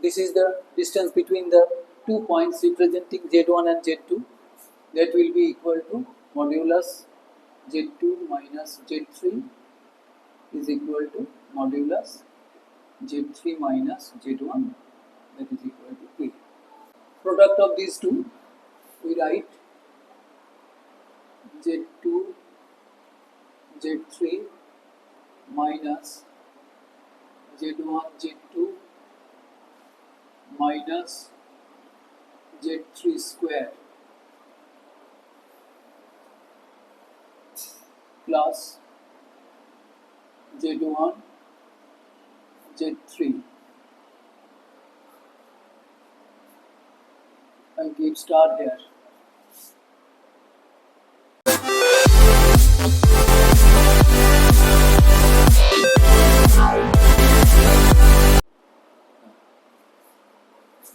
this is the distance between the 2 points representing Z1 and Z2. That will be equal to modulus Z2 minus Z3 is equal to modulus Z3 minus Z1, that is equal to A. Product of these two, we write Z2 Z3 minus Z1 Z2 minus Z3 square plus Z1 Z3. I give star here.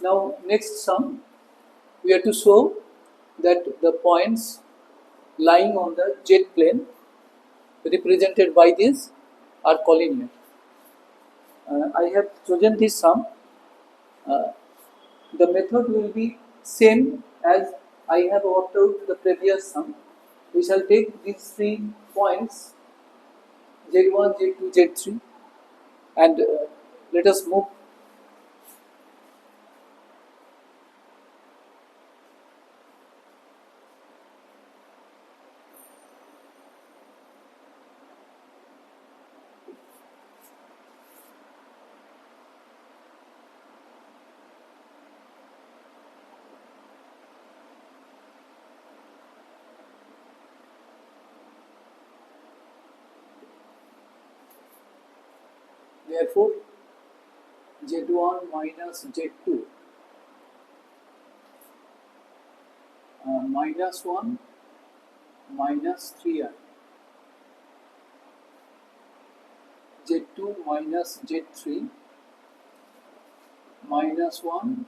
Now next sum, we have to show that the points lying on the Z plane represented by this are collinear. I have chosen this sum. The method will be same as I have worked out the previous sum. We shall take these 3 points Z1, Z2, Z3 and let us move. Therefore, Z1 minus Z2 minus 1 minus 3i, Z2 minus Z3 minus 1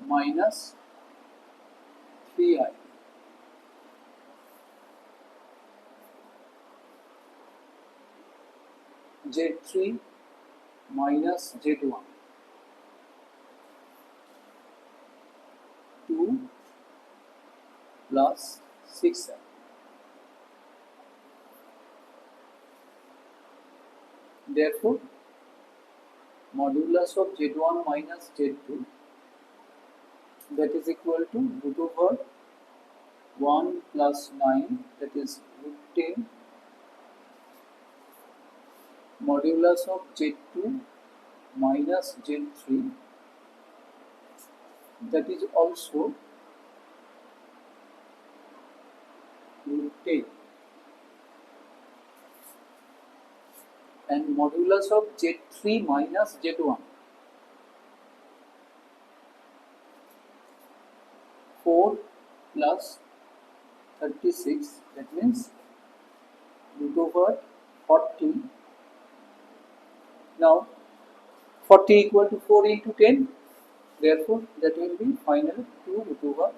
minus 3i, Z3 minus Z1 2 plus 6i. Therefore, modulus of Z1 minus Z2, that is equal to root over 1 plus 9, that is root 10, modulus of Z2 minus Z3, that is also root 10, and modulus of Z3 minus Z1, 4 plus 36, that means root over 40. Now 40 equal to 4 into 10, therefore that will be final 2 root over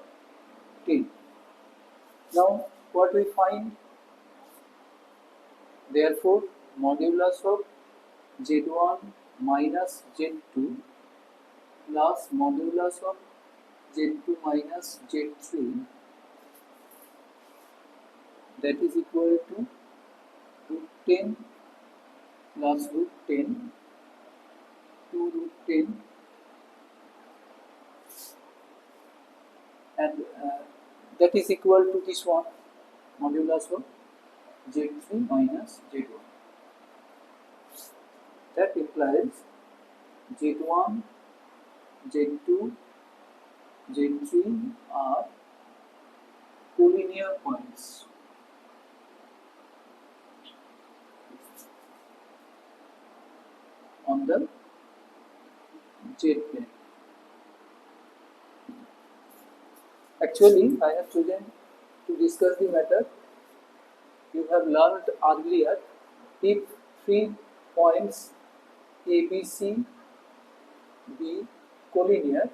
10. Now what we find? Therefore modulus of Z1 minus Z2 plus modulus of Z2 minus Z3, that is equal to root 10 plus root 10, 2 root 10, and that is equal to this one, modulus of Z3 minus Z1. That implies Z1, Z2, Z3 are collinear points. On the Z plane. Actually, I have chosen to discuss the matter. You have learned earlier, if 3 points A, B, C be collinear,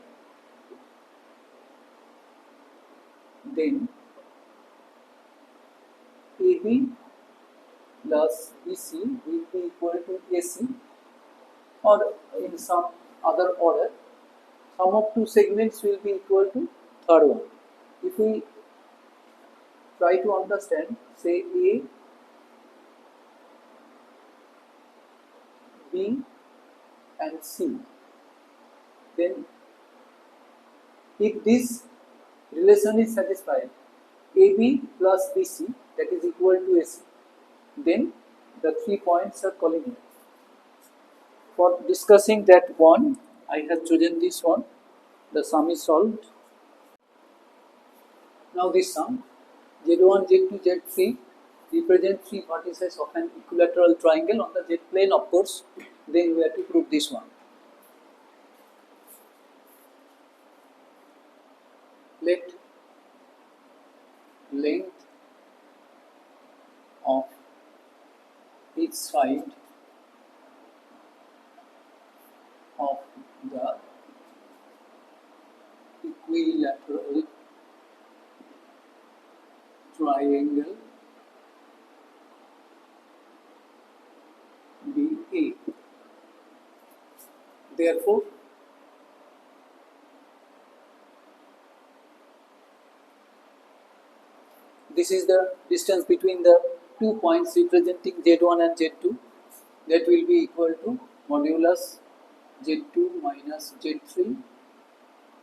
then AB plus BC will be equal to AC, or in some other order sum of two segments will be equal to third one. If we try to understand, say A, B and C, then if this relation is satisfied, AB plus BC, that is equal to AC, then the 3 points are collinear. For discussing that one, I have chosen this one. The sum is solved. Now this sum, Z1, Z2, Z3 represent three vertices of an equilateral triangle on the Z plane, of course. Then we have to prove this one. Let length of each side of the equilateral triangle be A. Therefore, this is the distance between the 2 points representing Z1 and Z2. That will be equal to modulus Z2 minus Z3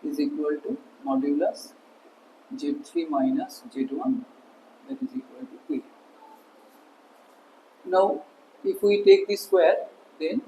is equal to modulus Z3 minus Z1, that is equal to A. Now, if we take this square, then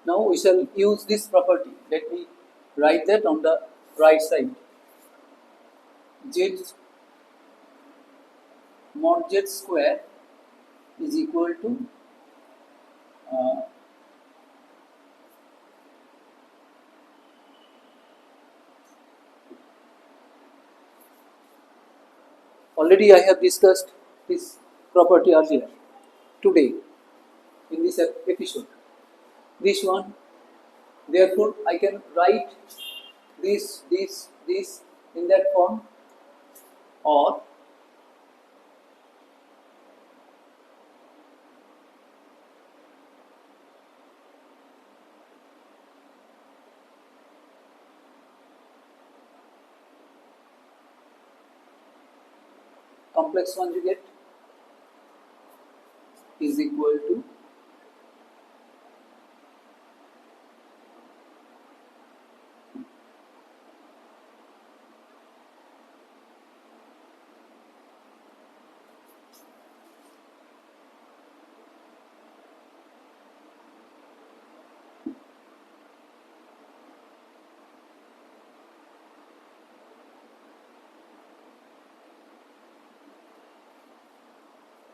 now we shall use this property. Let me write that on the right side. Z mod Z square is equal to already I have discussed this property earlier today in this episode. This one, therefore I can write this in that form, or complex conjugate is equal to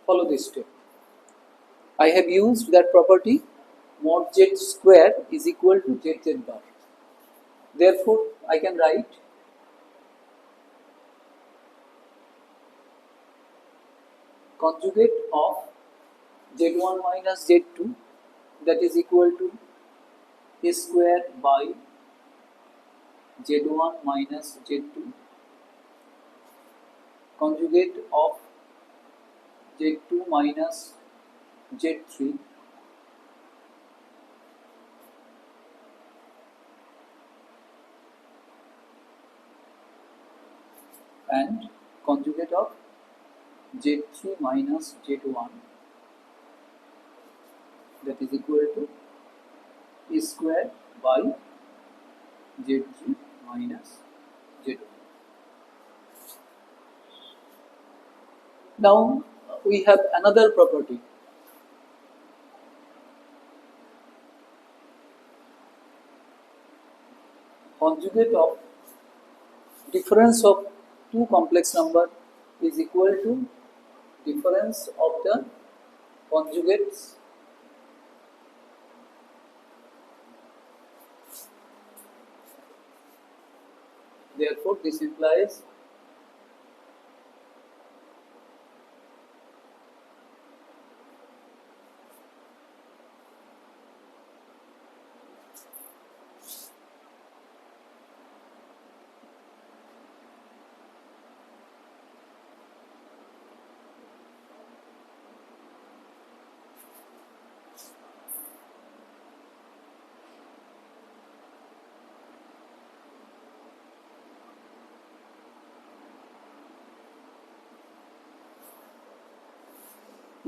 follow this step. I have used that property mod Z square is equal to ZZ bar. Therefore, I can write conjugate of Z1 minus Z2, that is equal to A square by Z1 minus Z2, conjugate of Z2 minus Z3 and conjugate of Z3 minus Z1, that is equal to A square by Z3 minus Z1. Now we have another property. Conjugate of difference of two complex number is equal to difference of the conjugates Therefore, this implies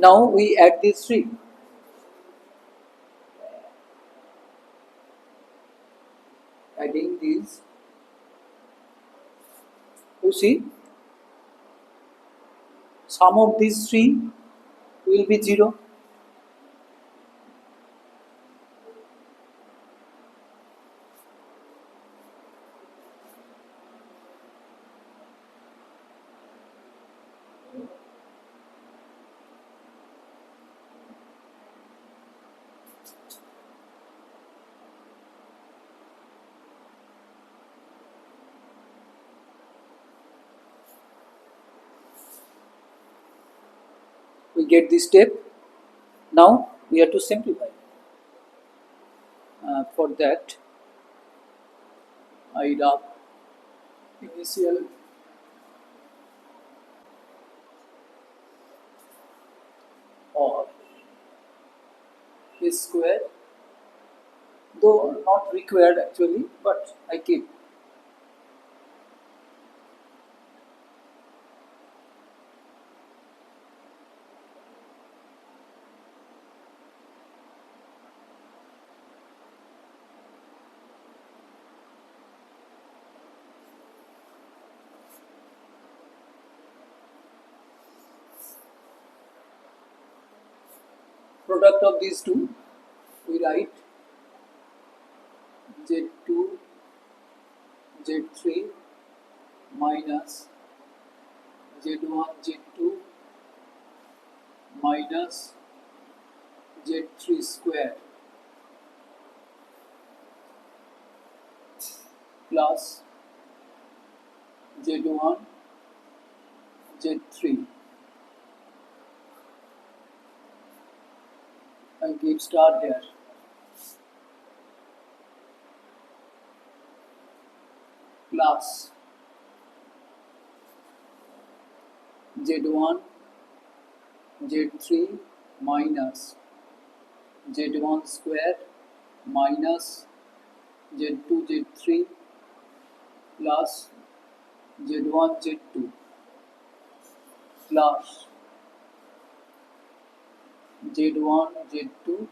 Now we add these three. Adding these, you see, sum of these three will be 0. We get this step. Now we have to simplify. For that, I rub initial or is square, though not required actually, but I keep. Product of these two, we write Z2 Z3 minus Z1 Z2 minus Z3 square plus Z1 Z3. I give star here. Plus Z1 Z3 minus Z1 square minus Z2 Z3 plus Z1 Z2 plus Z1 Z2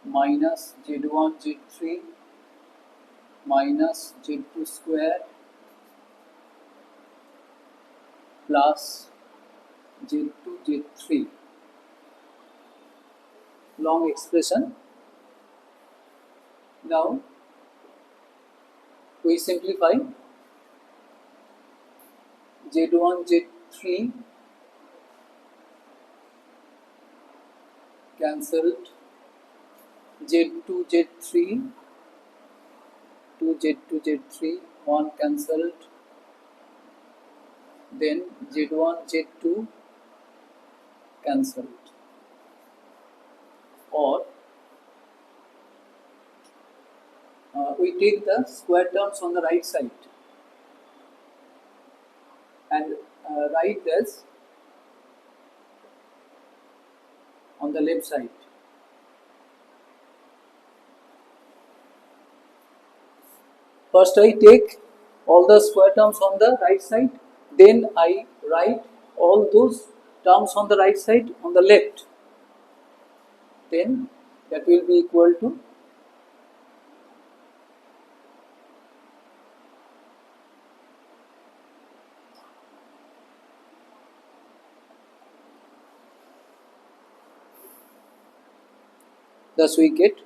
minus Z1 Z3 minus Z2 square plus Z2 Z3. Long expression. Now we simplify. Z1 Z3 cancelled, Z2 Z3 2 Z2 Z3 1 cancelled, then Z1 Z2 cancelled. Or we take the square terms on the right side and write this on the left side. First I take all the square terms on the right side, then I write all those terms on the right side on the left. Then that will be equal to thus we get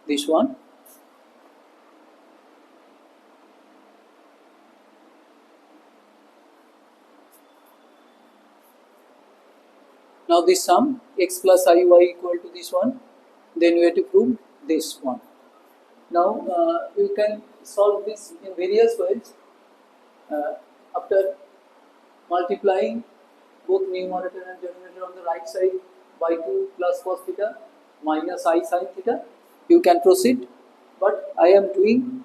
this one. Now this sum x plus iy equal to this one, then we have to prove this one. Now you can solve this in various ways. After multiplying both numerator and denominator on the right side by 2 plus cos theta minus I sin theta, you can proceed, but I am doing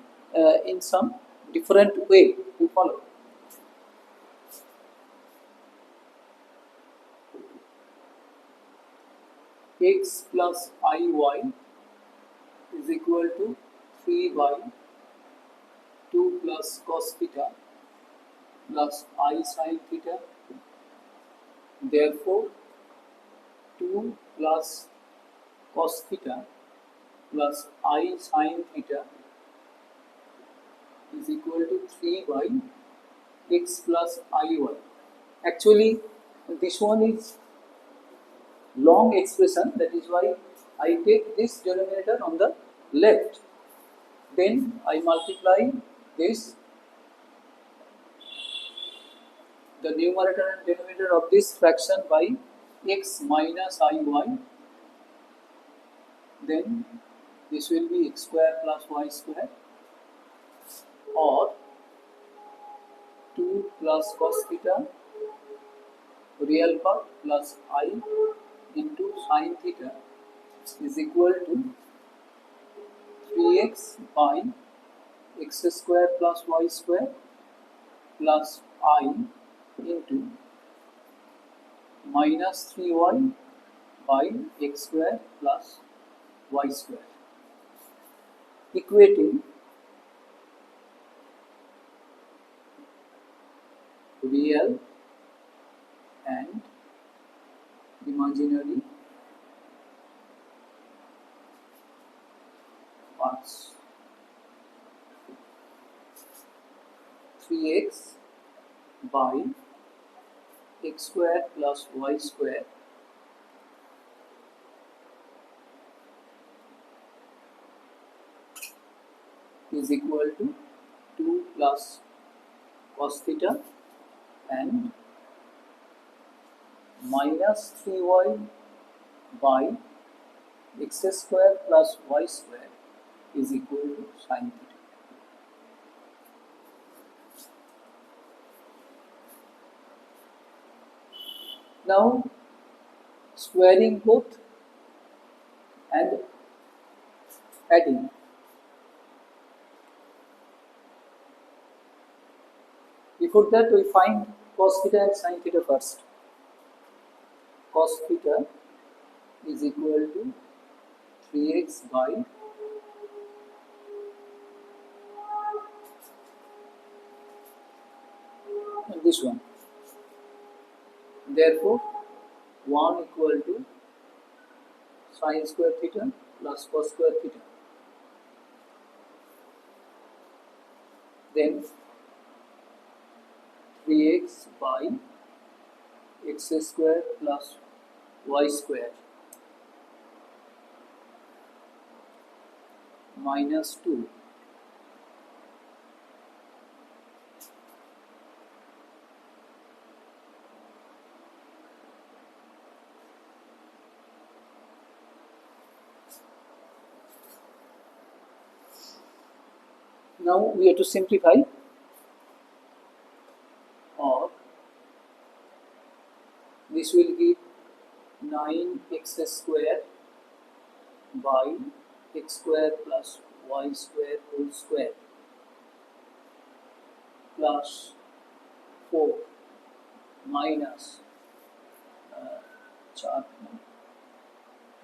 in some different way to follow. X plus iy is equal to 3 by 2 plus cos theta plus I sin theta. Therefore, 2 plus cos theta plus I sin theta is equal to 3 by x plus iy. Actually, this one is long expression, that is why I take this denominator on the left. Then I multiply this, the numerator and denominator of this fraction by x minus iy. Then this will be x square plus y square, or 2 plus cos theta real part plus I into sin theta is equal to 3x by x square plus y square plus I into minus 3y by x square plus y square, equating real and imaginary parts. 3x by x square plus y square is equal to 2 plus cos theta and minus 3y by x square plus y square is equal to sin theta. Now, squaring both and adding. Before that, we find cos theta and sin theta first. Cos theta is equal to 3x by this one. Therefore, 1 equal to sin square theta plus cos square theta. Then 3x by x square plus y square minus 2 Now we have to simplify, or this will give 9x square by x square plus y square whole square plus 4 minus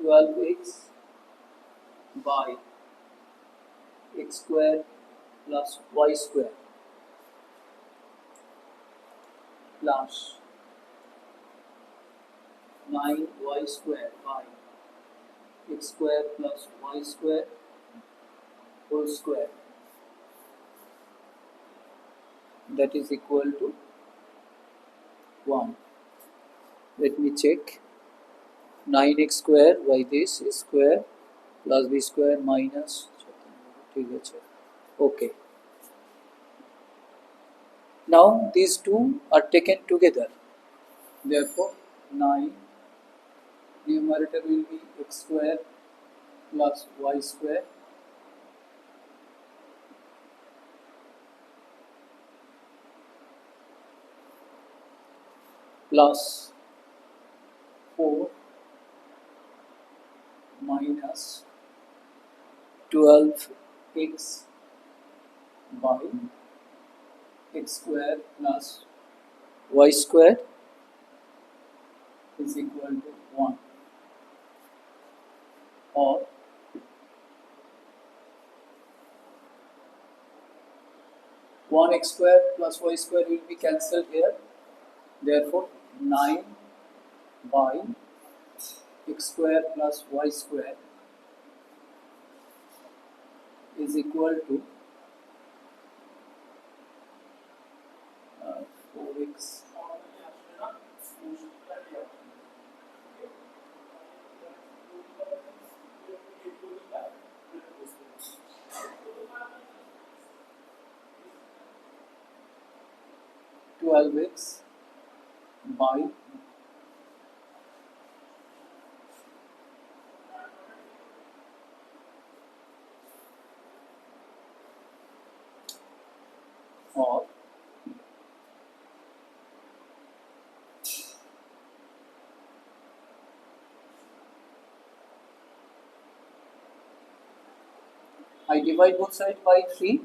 12x by x square plus y square plus 9y square by x square plus y square whole square, that is equal to 1. Let me check. 9x square by this square plus b square minus, okay. Now these two are taken together. Therefore, 9 numerator will be x square plus y square plus 4 minus 12x by x square plus y square is equal to 1, or 1x square plus y square will be cancelled here. Therefore, 9 by x square plus y square is equal to 4x 12x by or I divide both sides by 3.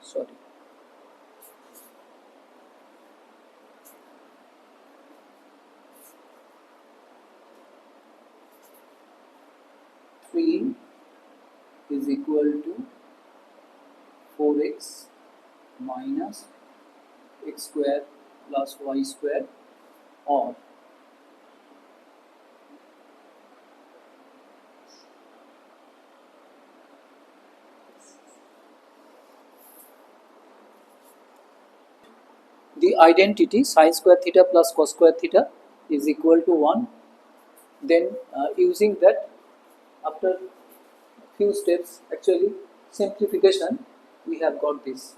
Sorry. Three is equal to 4x minus x square plus y square or the identity sin square theta plus cos square theta is equal to 1. Then using that, after few steps, actually simplification, we have got this.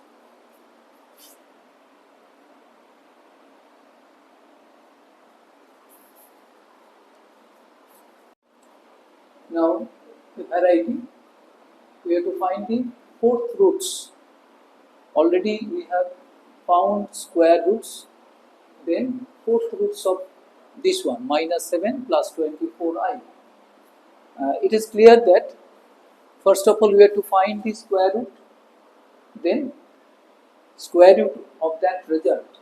Now, the variety, we have to find the fourth roots. Already we have found square roots, then fourth roots of this one, minus 7 plus 24i. It is clear that first of all we have to find the square root, then square root of that result.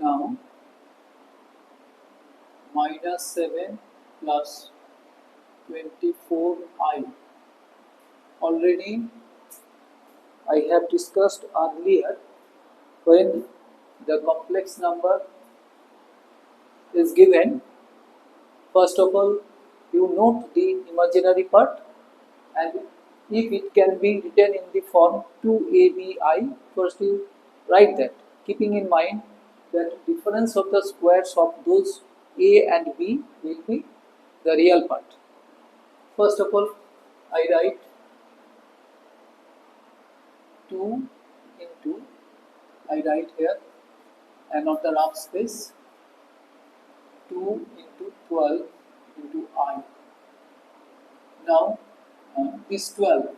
Now, minus 7 plus 24i. Already I have discussed earlier, when the complex number is given, first of all you note the imaginary part, and if it can be written in the form 2abi, first you write that, keeping in mind that difference of the squares of those a and b will be the real part. First of all, I write 2 into, I write here and on the rough space 2 into 12 into I. Now this 12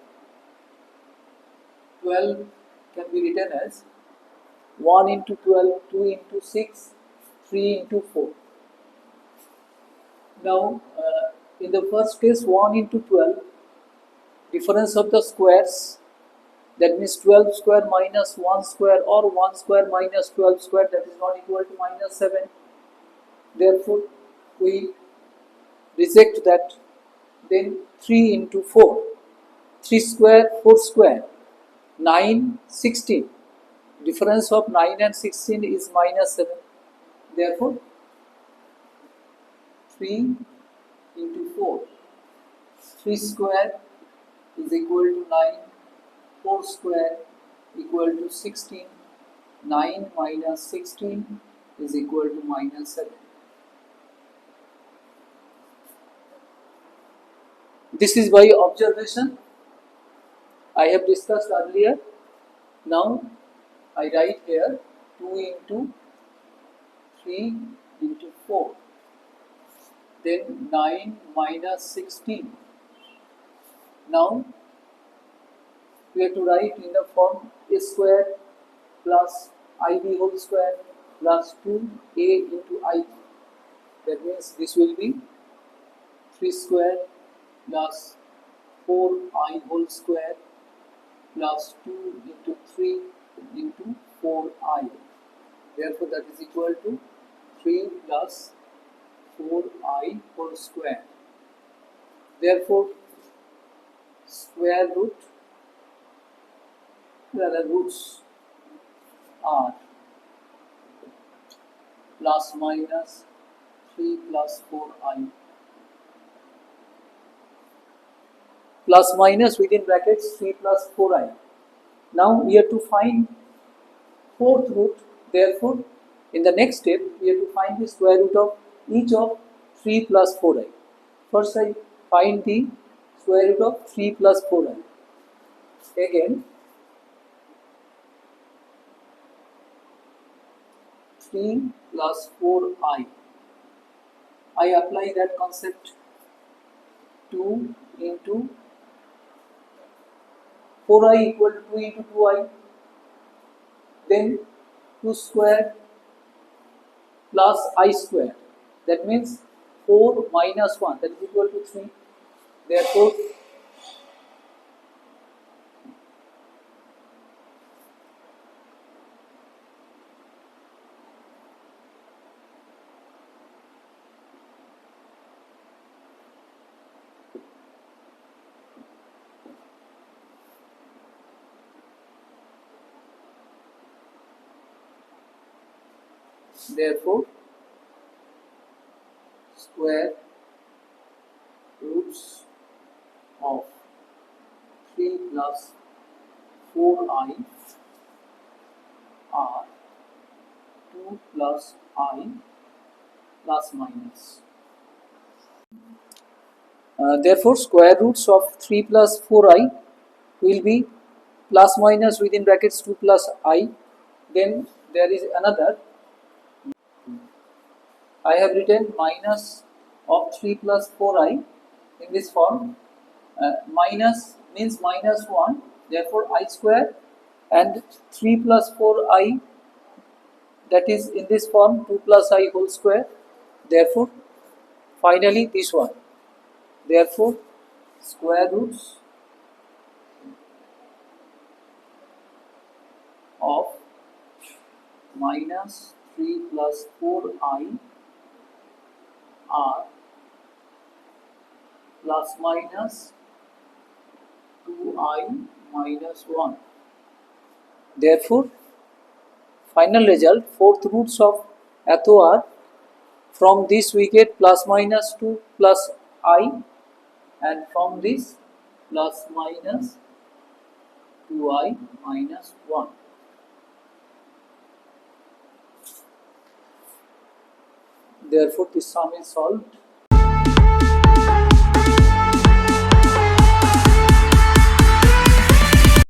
can be written as 1 into 12, 2 into 6, 3 into 4. Now in the first case 1 into 12, difference of the squares, that means 12 square minus 1 square or 1 square minus 12 square, that is not equal to minus 7. Therefore, we reject that. Then 3 into 4, 3 square, 4 square, 9, 16. Difference of 9 and 16 is minus 7. Therefore, 3 into 4, 3 square is equal to 9, 4 square equal to 16, 9 minus 16 is equal to minus 7. This is by observation, I have discussed earlier. Now I write here 2 into 3 into 4, then 9 minus 16. Now we have to write in the form a square plus ib whole square plus 2a into I. That means this will be 3 square plus 4I whole square plus 2 into 3 into 4I. Therefore, that is equal to 3 plus 4I whole square. Therefore, square root, the roots are plus minus 3 plus 4I. Plus minus within brackets 3 plus 4I. Now we have to find fourth root. Therefore, in the next step, we have to find the square root of each of 3 plus 4I. First, I find the square root of 3 plus 4I. Again, 3 plus 4I. I apply that concept. 2 into 4I equal to 2 into 2I. Then 2 square plus I square. That means 4 minus 1. That is equal to 3. Therefore, square roots of 3 plus 4I are 2 plus I plus minus. Therefore, square roots of 3 plus 4I will be plus minus within brackets 2 plus I. Then there is another. I have written minus of 3 plus 4I in this form. Minus means minus 1. Therefore, I square, and 3 plus 4I, that is in this form 2 plus I whole square. Therefore, finally this one. Therefore, square roots of minus 3 plus 4I are plus minus 2I minus 1. Therefore, final result, fourth roots of Atho are, from this we get plus minus 2 plus I, and from this plus minus 2I minus 1. Therefore, this sum is solved.